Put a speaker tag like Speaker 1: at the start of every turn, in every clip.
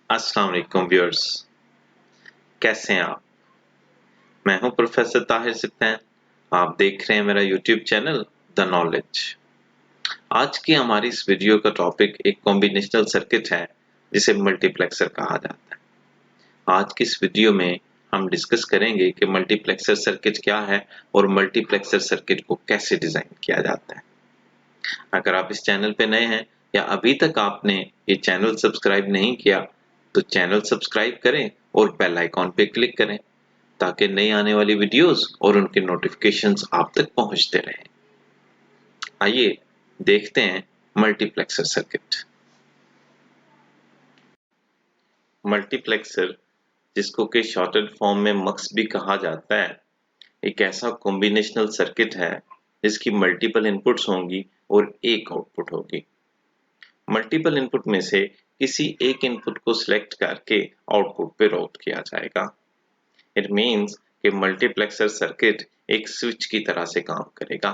Speaker 1: अस्सलाम वालेकुम व्यूअर्स, कैसे हैं आप? मैं हूं प्रोफेसर ताहिर सिप्तैन। आप देख रहे हैं मेरा यूट्यूब चैनल द नॉलेज। आज की हमारी इस वीडियो का टॉपिक एक कॉम्बिनेशनल सर्किट है जिसे मल्टीप्लेक्सर कहा जाता है। आज की इस वीडियो में हम डिस्कस करेंगे कि मल्टीप्लेक्सर सर्किट क्या है और मल्टीप्लेक्सर सर्किट को कैसे डिजाइन किया जाता है। अगर आप इस चैनल पे नए हैं या अभी तक आपने ये चैनल सब्सक्राइब नहीं किया तो चैनल सब्सक्राइब करें और बेल आइकॉन पे क्लिक करें ताकि नई आने वाली वीडियोस और उनके नोटिफिकेशंस आप तक पहुंचते रहें। आइए देखते हैं मल्टीप्लेक्सर सर्किट। मल्टीप्लेक्सर, जिसको कि शॉर्टेड फॉर्म में मक्स भी कहा जाता है, एक ऐसा कॉम्बिनेशनल सर्किट है जिसकी मल्टीपल इनपुट्स होंगी और एक आउटपुट होगी। मल्टीपल इनपुट में से किसी एक इनपुट को सिलेक्ट करके आउटपुट पे राउट किया जाएगा। इट मीन्स कि मल्टीप्लेक्सर सर्किट एक स्विच की तरह से काम करेगा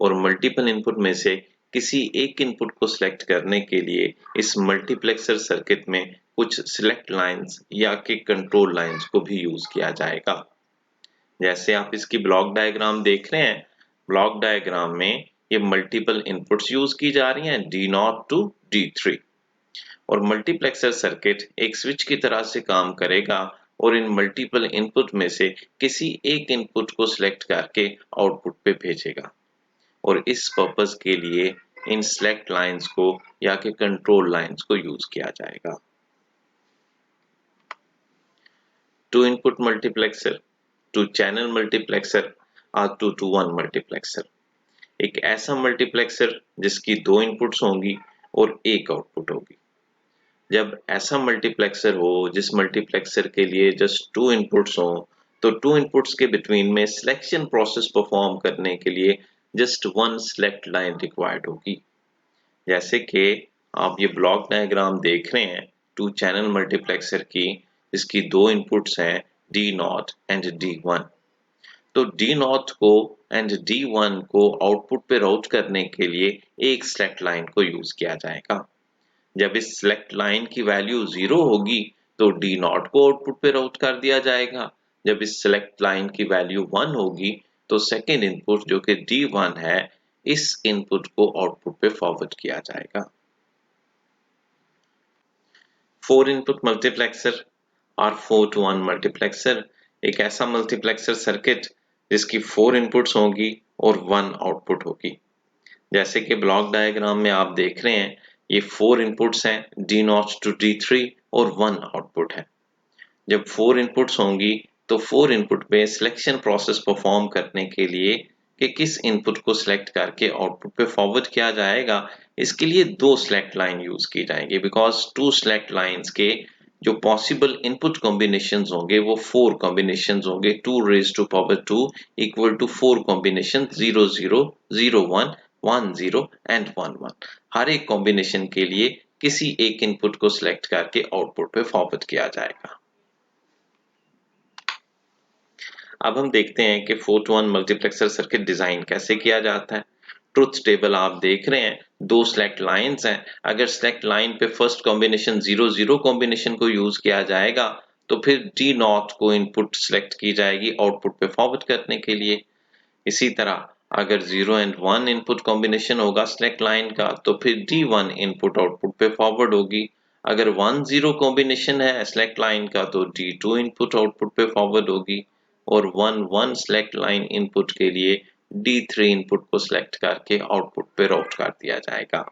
Speaker 1: और मल्टीपल इनपुट में से किसी एक इनपुट को सिलेक्ट करने के लिए इस मल्टीप्लेक्सर सर्किट में कुछ सिलेक्ट लाइंस या कि कंट्रोल लाइंस को भी यूज किया जाएगा। जैसे आप इसकी ब्लॉक डायग्राम देख रहे हैं, ब्लॉक डायग्राम में ये मल्टीपल इनपुट्स यूज की जा रही हैं D0 टू D3 और मल्टीप्लेक्सर सर्किट एक स्विच की तरह से काम करेगा और इन मल्टीपल इनपुट में से किसी एक इनपुट को सिलेक्ट करके आउटपुट पे भेजेगा और इस पर्पस के लिए इन सिलेक्ट लाइंस को या कि कंट्रोल लाइंस को यूज किया जाएगा। Two input multiplexer, two channel multiplexer और 2 to 1 मल्टीप्लेक्सर। एक ऐसा मल्टीप्लेक्सर जिसकी दो इनपुट्स होंगी और एक आउटपुट होगी। जब ऐसा मल्टीप्लेक्सर हो जिस मल्टीप्लेक्सर के लिए जस्ट 2 इनपुट्स हो तो 2 इनपुट्स के बिटवीन में सिलेक्शन प्रोसेस परफॉर्म करने के लिए जस्ट 1 सिलेक्ट लाइन रिक्वायर्ड होगी। जैसे कि आप ये ब्लॉक डायग्राम देख रहे हैं टू चैनल मल्टीप्लेक्सर की, जिसकी दो इनपुट्स हैं D0 एंड D1। तो D0 को एंड D1 को आउटपुट पे राउट करने के लिए एक सिलेक्ट लाइन को यूज किया जाएगा। जब इस सिलेक्ट लाइन की वैल्यू 0 होगी तो D0 को आउटपुट पे राउट कर दिया जाएगा। जब इस सिलेक्ट लाइन की वैल्यू 1 होगी तो सेकेंड इनपुट जो कि D1 है, इस इनपुट को आउटपुट पे फॉरवर्ड किया जाएगा। 4 इनपुट मल्टीप्लेक्सर और 4 to 1 मल्टीप्लेक्सर एक ऐसा मल्टीप्लेक्सर सर्किट जिसकी 4 इनपुट्स होंगी और 1 आउटपुट होगी। जैसे कि ब्लॉक डायग्राम में आप देख रहे हैं, ये 4 इनपुट्स हैं D0 टू D3 और 1 आउटपुट है। जब 4 इनपुट्स होंगी तो 4 इनपुट पे सिलेक्शन प्रोसेस परफॉर्म करने के लिए कि किस इनपुट को सिलेक्ट करके आउटपुट पे फॉरवर्ड किया जाएगा, इसके लिए दो सिलेक्ट लाइन यूज की जाएंगी बिकॉज 2 सिलेक्ट लाइंस के जो पॉसिबल इनपुट कॉम्बिनेशंस होंगे वो 4 कॉम्बिनेशंस होंगे। 2 raised to power 2 equal to 4 combination 0 0 0 1 1 0 and 1 1। हर एक कॉम्बिनेशन के लिए किसी एक इनपुट को सिलेक्ट करके आउटपुट पे फॉरवर्ड किया जाएगा। अब हम देखते हैं कि 4 to 1 मल्टीप्लेक्सर सर्किट डिजाइन कैसे किया जाता है। ट्रुथ टेबल आप देख रहे हैं, दो सिलेक्ट लाइंस हैं। अगर सिलेक्ट लाइन पे फर्स्ट कॉम्बिनेशन 0 0 कॉम्बिनेशन को यूज किया जाएगा तो फिर D0 को इनपुट सिलेक्ट की जाएगी आउटपुट पे फॉरवर्ड करने के लिए। इसी तरह अगर 0 एंड 1 इनपुट कॉम्बिनेशन होगा सिलेक्ट लाइन का तो फिर D1 इनपुट आउटपुट पे फॉरवर्ड होगी। अगर 1 0 कॉम्बिनेशन है सिलेक्ट लाइन का तो D2 इनपुट आउटपुट पे फॉरवर्ड होगी और 1 1 सिलेक्ट लाइन इनपुट के लिए D3 इनपुट को सिलेक्ट करके आउटपुट पे राउट कर दिया जाएगा।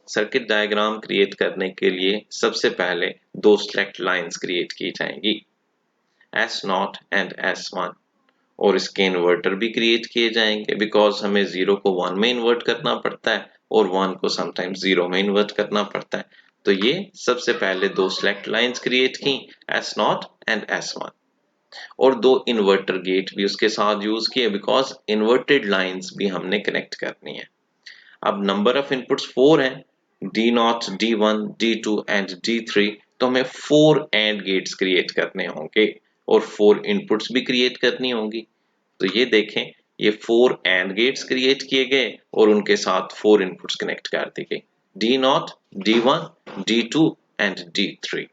Speaker 1: सर्किट डायग्राम क्रिएट करने के लिए सबसे पहले दो सिलेक्ट लाइंस क्रिएट की जाएंगी, S0 एंड S1, और इसके इन्वर्टर भी क्रिएट किए जाएंगे बिकॉज हमें 0 को 1 में इन्वर्ट करना पड़ता है और 1 को समटाइम्स 0 में इन्वर्ट करना पड़ता है। तो ये सबसे पहले दो सिलेक्ट लाइंस क्रिएट की, S0 एंड S1, और दो इन्वर्टर गेट भी उसके साथ यूज किए बिकॉज इन्वर्टेड लाइंस भी हमने कनेक्ट करनी है। अब नंबर ऑफ इनपुट्स 4 हैं, D0 D1 D2 and D3, तो हमें 4 एंड गेट्स क्रिएट करने होंगे और 4 इनपुट्स भी क्रिएट करनी होंगी। तो ये देखें, ये 4 एंड गेट्स क्रिएट किए गए और उनके साथ 4 इनपुट्स कनेक्ट कर दी गई, D0 D1 D2 and D3।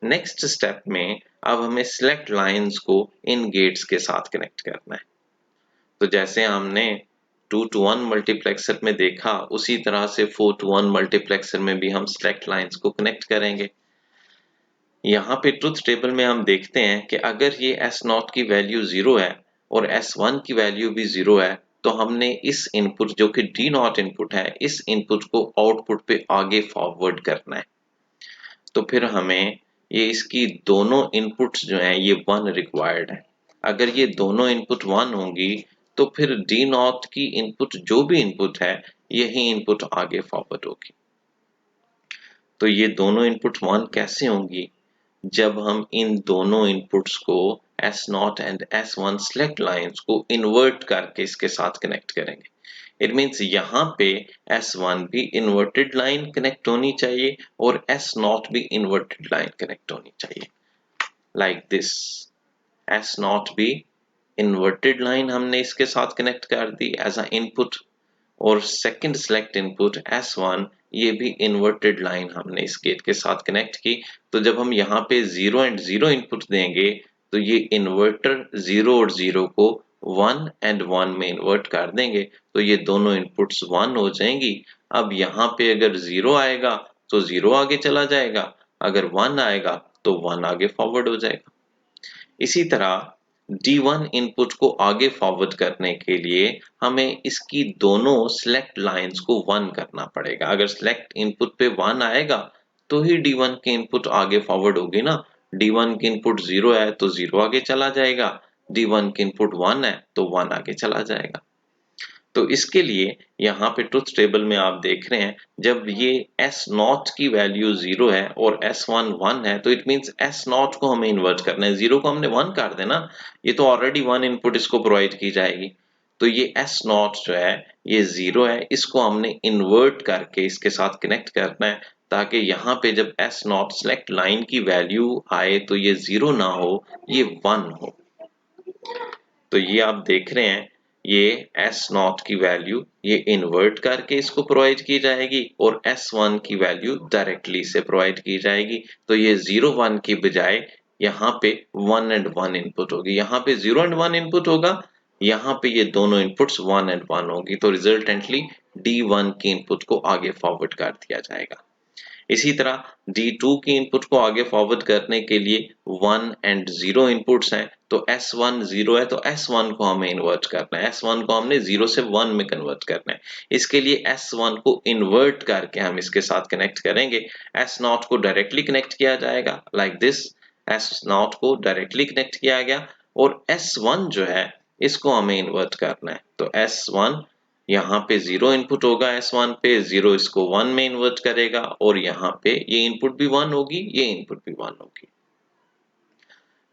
Speaker 1: Next step में अब हमें सिलेक्ट लाइंस को इन गेट्स के साथ कनेक्ट करना है। तो जैसे हमने 2 to 1 मल्टीप्लेक्सर में देखा, उसी तरह से 4 to 1 मल्टीप्लेक्सर में भी हम सिलेक्ट लाइंस को कनेक्ट करेंगे। यहाँ पे ट्रुथ टेबल में हम देखते हैं कि अगर ये S0 की वैल्यू 0 है और S1 की वैल्यू भी 0 है, तो हमने इस इनपुट जो कि D0 इनपुट है, इस इनपुट को आउटपुट पे आगे फॉरवर्ड करना है। तो फिर हमें ये इसकी दोनों इनपुट्स जो हैं ये 1 रिक्वायर्ड है। अगर ये दोनों इनपुट 1 होंगी तो फिर D0 की इनपुट जो भी इनपुट है यही इनपुट आगे फॉरवर्ड होगी। तो ये दोनों इनपुट 1 कैसे होंगी? जब हम इन दोनों इनपुट्स को S0 and S1 select lines को इन्वर्ट करके इसके साथ कनेक्ट करेंगे। इट मीन्स यहाँ पे S1 भी इन्वर्टेड लाइन कनेक्ट होनी चाहिए और S0 भी इन्वर्टेड लाइन कनेक्ट होनी चाहिए, लाइक दिस। S0 भी इन्वर्टेड लाइन हमने इसके साथ कनेक्ट कर दी एज अ इनपुट, और सेकंड सिलेक्ट इनपुट S1 ये भी इन्वर्टेड लाइन हमने इस गेट के साथ कनेक्ट की। तो जब हम यहाँ पे 0 एंड 0 इनपुट देंगे तो ये इन्वर्टर 0 और 0 को 1 एंड 1 में इन्वर्ट कर देंगे, तो ये दोनों इनपुट्स 1 हो जाएंगी। अब यहाँ पे अगर 0 आएगा तो 0 आगे चला जाएगा, अगर 1 आएगा तो 1 आगे फॉरवर्ड हो जाएगा। इसी तरह D1 इनपुट को आगे फॉरवर्ड करने के लिए हमें इसकी दोनों सिलेक्ट लाइंस को 1 करना पड़ेगा। अगर सिलेक्ट इनपुट पे 1 आएगा तो ही D1 की इनपुट आगे फॉरवर्ड होगी ना। D1 की इनपुट 0 है तो 0 आगे चला जाएगा, D1 की इनपुट 1 है तो 1 आगे चला जाएगा। तो इसके लिए यहाँ पे ट्रुथ टेबल में आप देख रहे हैं, जब ये S0 की वैल्यू 0 है और S1 1 है, तो इट मींस S0 को हमें इन्वर्ट करना है। 0 को हमने 1 कर देना, ये तो ऑलरेडी 1 इनपुट इसको प्रोवाइड की जाएगी। तो ये S0 जो है ये 0 है, इसको हमने इन्वर्ट करके इसके साथ कनेक्ट करना है, ताकि यहाँ पे जब S0 सिलेक्ट लाइन की वैल्यू आए तो ये 0 ना हो, ये 1 हो। तो ये आप देख रहे हैं, ये S0 की वैल्यू ये इन्वर्ट करके इसको प्रोवाइड की जाएगी और S1 की वैल्यू डायरेक्टली से प्रोवाइड की जाएगी। तो ये 0 1 की बजाय यहाँ पे 1 एंड 1 इनपुट होगी, यहाँ पे 0 एंड 1 इनपुट होगा, यहाँ पे ये दोनों इनपुट्स 1 एंड 1 होगी। तो रिजल्टेंटली D1 की इनपुट को आगे फॉरवर्ड कर दिया जाएगा। इसी तरह D2 की इनपुट को आगे फॉरवर्ड करने के लिए 1 एंड 0 इनपुट्स हैं, तो S1 0 है तो S1 को हमें इन्वर्ट करना है, S1 को हमने 0 से 1 में कन्वर्ट करना है। इसके लिए S1 को इन्वर्ट करके हम इसके साथ कनेक्ट करेंगे। S0 को डायरेक्टली कनेक्ट किया जाएगा, लाइक दिस। S0 को डायरेक्टली कनेक्ट किया गया और S1 जो है इसको हमें इन्वर्ट करना है। तो S1 यहाँ पे 0 इनपुट होगा, S1 पे 0 इसको 1 में इन्वर्ट करेगा और यहाँ पे ये इनपुट भी 1 होगी, ये इनपुट भी 1 होगी।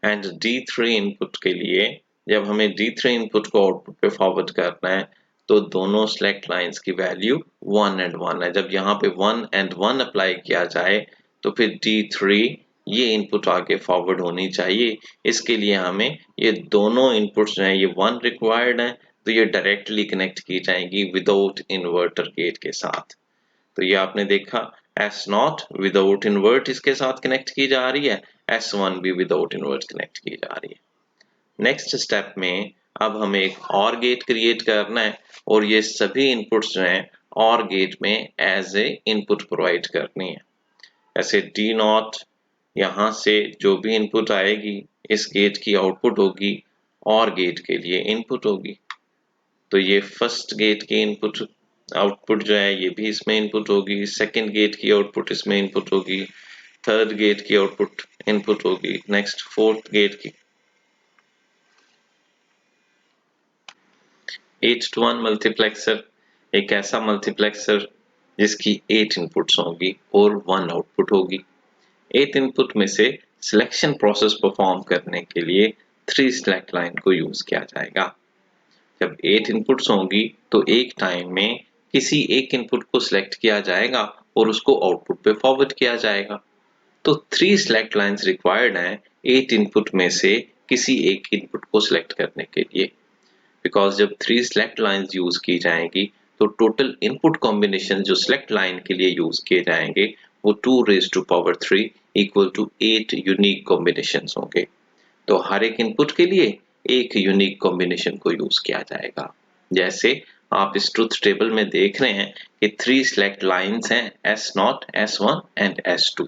Speaker 1: एंड D3 इनपुट के लिए जब हमें D3 इनपुट को आउटपुट पे फॉरवर्ड करना है तो दोनों सिलेक्ट लाइंस की वैल्यू 1 एंड 1 है। जब यहाँ पे 1 एंड 1 अप्लाई किया जाए तो फिर D3 ये इनपुट आगे फॉरवर्ड होनी चाहिए। इसके लिए हमें ये दोनों इनपुट्स जो हैं ये 1 रिक्वायर्ड हैं, तो ये डायरेक्टली कनेक्ट की जाएंगी विदाउट इन्वर्टर गेट के साथ। तो ये आपने देखा, S0 विदाउट इन्वर्ट इसके साथ कनेक्ट की जा रही है, S1 भी विदाउट इन्वर्ट कनेक्ट की जा रही है। नेक्स्ट स्टेप में अब हमें एक और गेट क्रिएट करना है और ये सभी इनपुट्स जो हैं और गेट में एज ए इनपुट प्रोवाइड करनी है। ऐसे D0 यहाँ से जो भी इनपुट आएगी इस गेट की आउटपुट होगी और गेट के लिए इनपुट होगी। तो ये फर्स्ट गेट की इनपुट आउटपुट जो है ये भी इसमें इनपुट होगी, सेकंड गेट की आउटपुट इसमें इनपुट होगी, थर्ड गेट की आउटपुट इनपुट होगी, नेक्स्ट फोर्थ गेट की। 8 to 1 मल्टीप्लेक्सर एक ऐसा मल्टीप्लेक्सर जिसकी 8 इनपुट्स होंगी और 1 आउटपुट होगी। 8 इनपुट में से सिलेक्शन प्रोसेस परफॉर्म करने के लिए 3 सिलेक्ट लाइन को यूज किया जाएगा। जब 8 इनपुट्स होंगी तो एक टाइम में किसी एक इनपुट को सिलेक्ट किया जाएगा और उसको आउटपुट पे फॉरवर्ड किया जाएगा। तो 3 सिलेक्ट लाइंस रिक्वायर्ड हैं 8 इनपुट में से किसी एक इनपुट को सिलेक्ट करने के लिए। बिकॉज जब 3 सिलेक्ट लाइंस यूज की जाएंगी तो टोटल इनपुट कॉम्बिनेशन जो सिलेक्ट लाइन के लिए यूज किए जाएंगे वो 2⁻³ इक्वल टू 8 यूनिक कॉम्बिनेशंस होंगे। तो हर एक इनपुट के लिए एक यूनिक कॉम्बिनेशन को यूज किया जाएगा। जैसे आप इस ट्रुथ टेबल में देख रहे हैं कि 3 सिलेक्ट लाइंस हैं S0, S1 एंड S2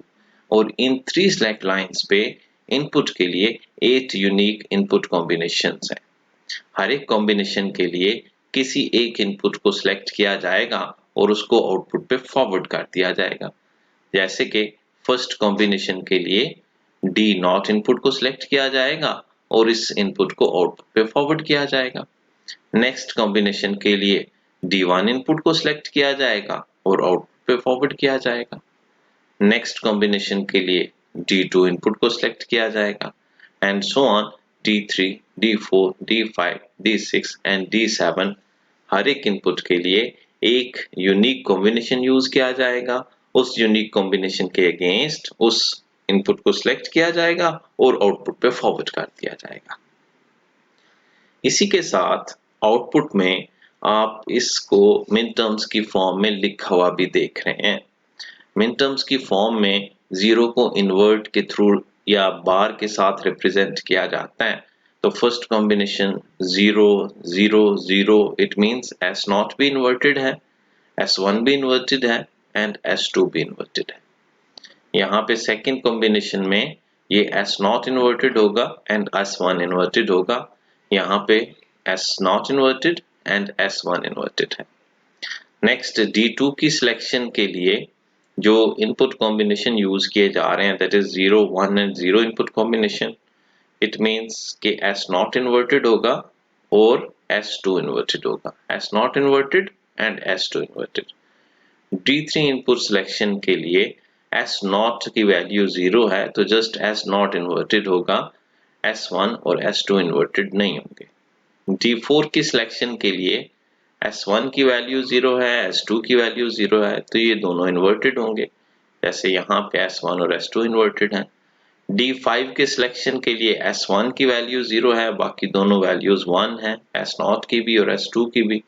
Speaker 1: और इन 3 सिलेक्ट लाइंस पे इनपुट के लिए 8 यूनिक इनपुट कॉम्बिनेशंस हैं। हर एक कॉम्बिनेशन के लिए किसी एक इनपुट को सिलेक्ट किया जाएगा और उसको आउटपुट पे फॉरवर्ड कर दिया जाएगा। जैसे कि फर्स्ट कॉम्बिनेशन के लिए D0 इनपुट को सिलेक्ट किया जाएगा और इस इनपुट को आउटपुट पे फॉरवर्ड किया जाएगा। नेक्स्ट कॉम्बिनेशन के लिए D1 इनपुट को सिलेक्ट किया जाएगा और आउटपुट पे फॉरवर्ड किया जाएगा। नेक्स्ट कॉम्बिनेशन के लिए D2 इनपुट को सिलेक्ट किया जाएगा and so on D3, D4, D5, D6 and D7 हर एक इनपुट के लिए एक यूनिक कॉम्बिनेशन यूज किया जाएगा। उस यूनिक कॉम्बिनेशन के अगेंस्ट उस इनपुट को सिलेक्ट किया जाएगा और आउटपुट पे फॉरवर्ड कर दिया जाएगा। इसी के साथ आउटपुट में आप इसको मिन टर्म्स की फॉर्म में लिखा हुआ भी देख रहे हैं। मिन टर्म्स की फॉर्म में 0 को इन्वर्ट के थ्रू या बार के साथ रिप्रेजेंट किया जाता है। तो first combination 0 0 0 it means S0 भी इन्वर्टेड है, S1 भी इन्वर्टेड है एंड S2 भी इन्वर्टेड है। यहाँ पे सेकंड कॉम्बिनेशन में ये S0 इन्वर्टेड होगा एंड S1 इन्वर्टेड होगा। यहाँ पे S0 inverted and S1 inverted है। नेक्स्ट D2 की सिलेक्शन के लिए जो इनपुट कॉम्बिनेशन यूज किए जा रहे हैं that is 0 1 and 0 input combination. It means कि S0 इन्वर्टेड होगा और S2 इन्वर्टेड होगा, S0 inverted and S2 inverted. D3 input selection के लिए S0 की वैल्यू 0 है तो जस्ट S0 इन्वर्टेड होगा, S1 और S2 इन्वर्टेड नहीं होंगे। D4 की सिलेक्शन के लिए S1 की वैल्यू 0 है, S2 की वैल्यू 0 है तो ये दोनों इन्वर्टेड होंगे। जैसे यहाँ पे S1 और S2 इन्वर्टेड हैं। D5 के सिलेक्शन के लिए S1 की वैल्यू 0 है, बाकी दोनों वैल्यूज 1 हैं, S0 की भी और S2 की भी,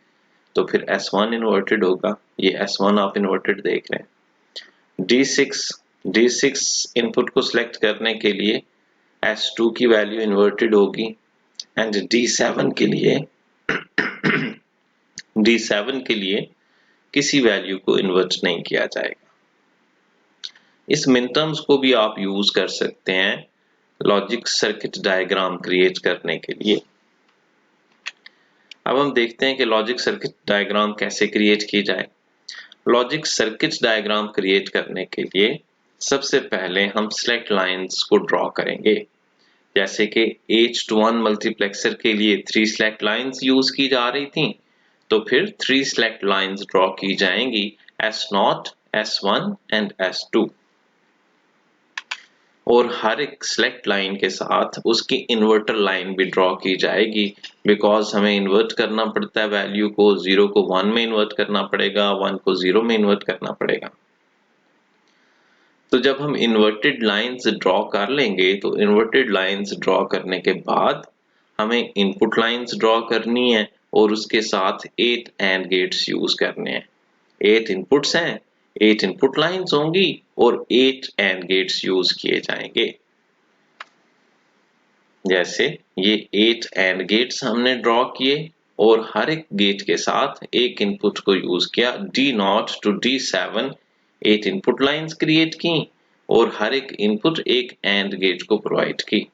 Speaker 1: तो फिर S1 इन्वर्टेड होगा। ये S1 आप इन्वर्टेड देख रहे हैं। D6 इनपुट को सिलेक्ट करने के लिए S2 की वैल्यू इन्वर्टेड होगी एंड D7 के लिए किसी वैल्यू को इन्वर्ट नहीं किया जाएगा। इस मिन टर्म्स को भी आप यूज कर सकते हैं लॉजिक सर्किट डायग्राम क्रिएट करने के लिए। अब हम देखते हैं कि लॉजिक सर्किट डायग्राम कैसे क्रिएट की जाए। लॉजिक सर्किट डायग्राम क्रिएट करने के लिए सबसे पहले हम सिलेक्ट लाइंस को ड्रॉ करेंगे। जैसे कि H1 मल्टीप्लेक्सर के लिए 3 सिलेक्ट लाइंस यूज की जा रही थी, तो फिर 3 सिलेक्ट लाइंस ड्रॉ की जाएंगी S0, S1 एंड S2 और हर एक सिलेक्ट लाइन के साथ उसकी इन्वर्टर लाइन भी ड्रॉ की जाएगी बिकॉज हमें इन्वर्ट करना पड़ता है वैल्यू को, 0 को 1 में इन्वर्ट करना पड़ेगा, 1 को 0 में इन्वर्ट करना पड़ेगा। तो जब हम इन्वर्टेड लाइंस ड्रॉ कर लेंगे तो इन्वर्टेड लाइंस ड्रॉ करने के बाद हमें इनपुट लाइंस ड्रॉ करनी है और उसके साथ 8 एंड गेट्स यूज करने हैं। 8 इनपुट्स हैं, 8 इनपुट लाइंस होंगी और 8 एंड गेट्स यूज किए जाएंगे। जैसे ये 8 एंड गेट्स हमने ड्रॉ किए और हर एक गेट के साथ एक इनपुट को यूज किया, D0 to D7 8 input lines create की और हर एक इनपुट एक एंड गेट को प्रोवाइड की।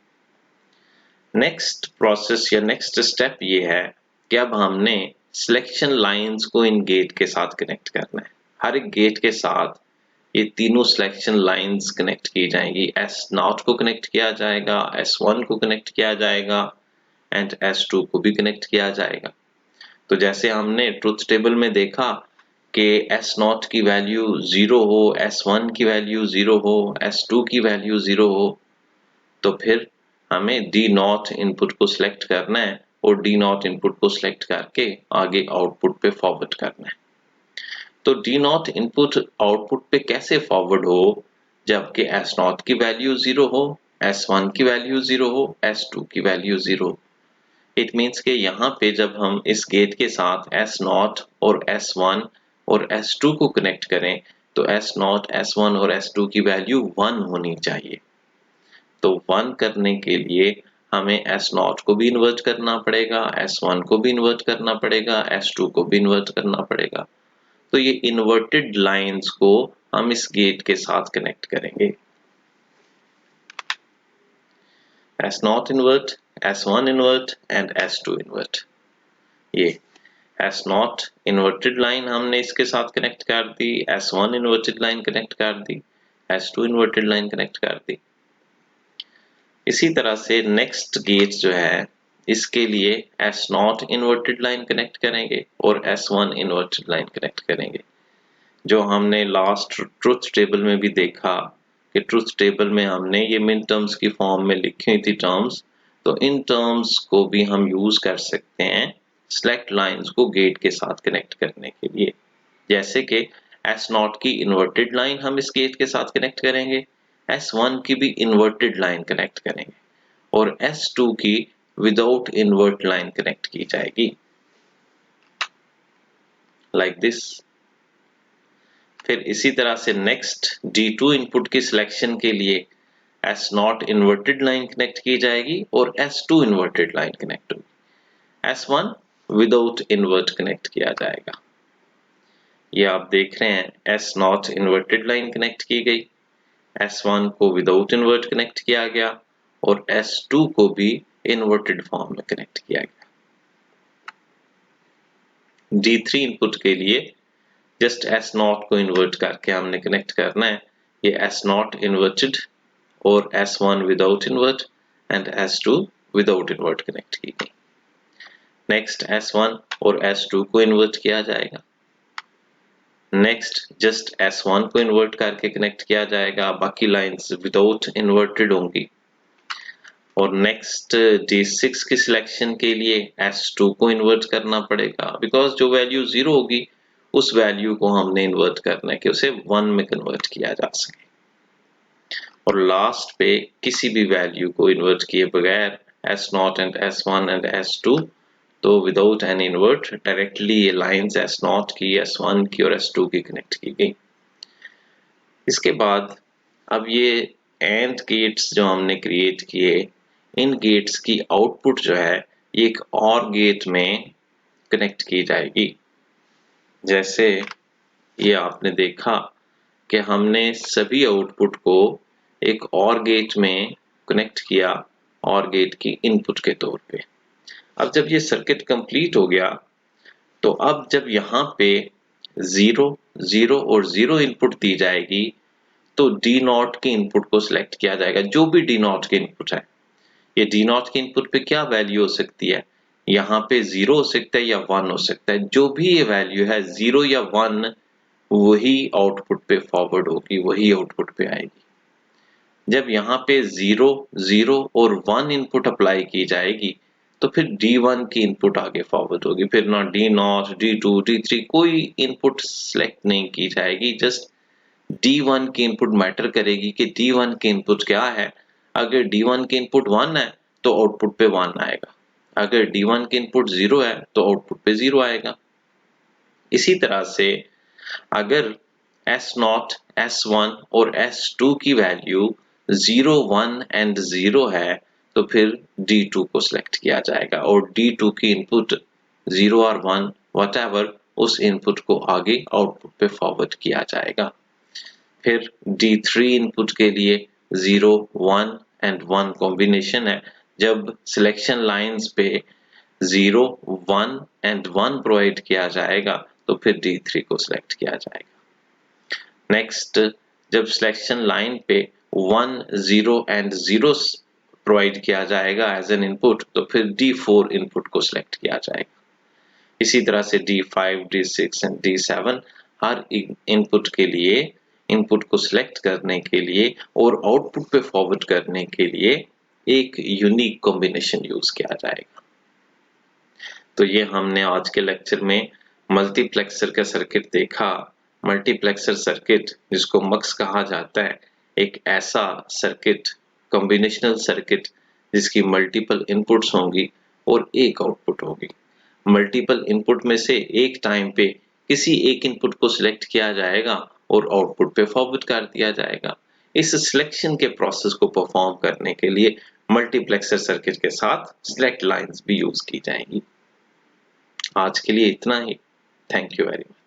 Speaker 1: नेक्स्ट प्रोसेस या नेक्स्ट स्टेप ये है कि अब हमने सिलेक्शन लाइंस को इन गेट के साथ कनेक्ट करना है। हर एक गेट के साथ ये तीनों सिलेक्शन लाइंस कनेक्ट की जाएंगी। S0 को कनेक्ट किया जाएगा, S1 को कनेक्ट किया जाएगा एंड S2 को भी कनेक्ट किया जाएगा। तो जैसे हमने ट्रुथ टेबल में देखा कि S0 की वैल्यू 0 हो, S1 की वैल्यू 0 हो, S2 की वैल्यू 0 हो, तो फिर हमें D0 इनपुट को सिलेक्ट करना है और D0 इनपुट को सिलेक्ट करके आगे आउटपुट पे फॉरवर्ड करना है। तो D0 इनपुट आउटपुट पे कैसे फॉरवर्ड हो जबकि S0 की वैल्यू 0 हो, S1 की वैल्यू 0 हो, S2 की वैल्यू 0। इट मीन्स कि यहाँ पे जब हम इस गेट के साथ S0 और S1 और S2 को कनेक्ट करें तो S0, S1 और S2 की वैल्यू 1 होनी चाहिए। तो 1 करने के लिए हमें S0 को भी इन्वर्ट करना पड़ेगा, S1 को भी इन्वर्ट करना पड़ेगा, S2 को भी इन्वर्ट करना पड़ेगा। तो ये इन्वर्टेड लाइंस को हम इस गेट के साथ कनेक्ट करेंगे। S0 invert, S1 invert and S2 invert। ये S0 इन्वर्टेड लाइन हमने इसके साथ कनेक्ट कर दी, S1 इन्वर्टेड लाइन कनेक्ट कर दी, S2 इन्वर्टेड लाइन कनेक्ट कर दी। इसी तरह से नेक्स्ट गेट जो है इसके लिए S0 इन्वर्टेड लाइन कनेक्ट करेंगे और S1 इन्वर्टेड लाइन कनेक्ट करेंगे। जो हमने लास्ट ट्रुथ टेबल में भी देखा कि ट्रुथ टेबल में हमने ये मिन टर्म्स की फॉर्म में लिखी हुई थी टर्म्स, तो इन टर्म्स को भी हम यूज कर सकते हैं सिलेक्ट लाइंस को गेट के साथ कनेक्ट करने के लिए। जैसे कि S0 की इन्वर्टेड लाइन हम इस गेट के साथ कनेक्ट करेंगे, S1 की भी इन्वर्टेड लाइन कनेक्ट करेंगे और S2 की विदाउट इन्वर्ट लाइन कनेक्ट की जाएगी, लाइक दिस। फिर इसी तरह से नेक्स्ट D2 इनपुट की सिलेक्शन के लिए S0 इन्वर्टेड लाइन कनेक्ट की जाएगी और S2 इन्वर्टेड लाइन कनेक्ट होगी। S1 विदाउट इन्वर्ट कनेक्ट किया जाएगा। ये आप देख रहे हैं S0 इन्वर्टेड लाइन कनेक्ट की गई, S1 को विदाउट इन्वर्ट कनेक्ट किया गया और S2 को भी इन्वर्टेड फॉर्म में कनेक्ट किया गया। D3 इनपुट के लिए जस्ट S0 को इन्वर्ट करके हमने कनेक्ट करना है। ये S0 इन्वर्टेड और S1 without invert and S2 without invert connect की गई। नेक्स्ट S1 और S2 को इन्वर्ट किया जाएगा। नेक्स्ट जस्ट S1 को इन्वर्ट करके कनेक्ट किया जाएगा, बाकी लाइंस विदाउट इन्वर्टेड होंगी। और नेक्स्ट D6 की सिलेक्शन के लिए S2 को इन्वर्ट करना पड़ेगा, बिकॉज जो वैल्यू 0 होगी उस वैल्यू को हमने इन्वर्ट करना है कि उसे 1 में कन्वर्ट किया जा सके। और लास्ट पे किसी भी वैल्यू को इन्वर्ट किए बगैर S0 and S1 and S2, तो विदाउट एनी इन्वर्ट डायरेक्टली ये लाइंस S0 की, S1 की और S2 की कनेक्ट की गई। इसके बाद अब ये एंड गेट्स जो हमने क्रिएट किए, इन गेट्स की आउटपुट जो है ये एक और गेट में कनेक्ट की जाएगी। जैसे ये आपने देखा कि हमने सभी आउटपुट को एक और गेट में कनेक्ट किया और गेट की इनपुट के तौर पे। अब जब ये सर्किट कंप्लीट हो गया तो अब जब यहाँ पे 0, 0 और 0 इनपुट दी जाएगी तो D0 के इनपुट को सिलेक्ट किया जाएगा। जो भी D0 के इनपुट है, ये D0 के इनपुट पे क्या वैल्यू हो सकती है, यहाँ पे 0 हो सकता है या 1 हो सकता है। जो भी ये वैल्यू है 0 या 1 वही आउटपुट पे फॉरवर्ड होगी, वही आउटपुट पे आएगी। जब यहाँ पे 0, 0 और 1 इनपुट अप्लाई की जाएगी तो फिर D1 की इनपुट आगे फॉरवर्ड होगी। फिर ना D0, D2, D3 कोई इनपुट सिलेक्ट नहीं की जाएगी, जस्ट D1 की इनपुट मैटर करेगी कि D1 की इनपुट क्या है। अगर D1 की इनपुट 1 है तो आउटपुट पे 1 आएगा, अगर D1 की इनपुट 0 है तो आउटपुट पे 0 आएगा। इसी तरह से अगर S0, S1 और S2 की वैल्यू 0, 1 एंड 0 है तो फिर D2 को सिलेक्ट किया जाएगा और D2 की इनपुट 0 और 1 व्हाटएवर उस इनपुट को आगे आउटपुट पे फॉरवर्ड किया जाएगा। फिर D3 इनपुट के लिए 0, 1 एंड 1 कॉम्बिनेशन है। जब सिलेक्शन लाइंस पे 0, 1 एंड 1 प्रोवाइड किया जाएगा तो फिर D3 को सिलेक्ट किया जाएगा। नेक्स्ट जब सिलेक्शन लाइन पे 1, 0 एंड 0 प्रोवाइड किया जाएगा एज एन इनपुट तो फिर D4 इनपुट को सिलेक्ट किया जाएगा। इसी तरह से D5, D6 and D7 her input के लिए, इनपुट को सिलेक्ट करने के लिए और आउटपुट पे फॉरवर्ड करने के लिए एक यूनिक कॉम्बिनेशन यूज किया जाएगा। तो ये हमने आज के लेक्चर में मल्टीप्लेक्सर का सर्किट देखा। मल्टीप्लेक्सर सर्किट जिसको मक्स कहा जाता है, एक ऐसा सर्किट, कॉम्बिनेशनल सर्किट जिसकी मल्टीपल इनपुट्स होंगी और एक आउटपुट होगी। मल्टीपल इनपुट में से एक टाइम पे किसी एक इनपुट को सिलेक्ट किया जाएगा और आउटपुट पे फॉरवर्ड कर दिया जाएगा। इस सिलेक्शन के प्रोसेस को परफॉर्म करने के लिए मल्टीप्लेक्सर सर्किट के साथ सिलेक्ट लाइंस भी यूज की जाएंगी। आज के लिए इतना ही। Thank you very much.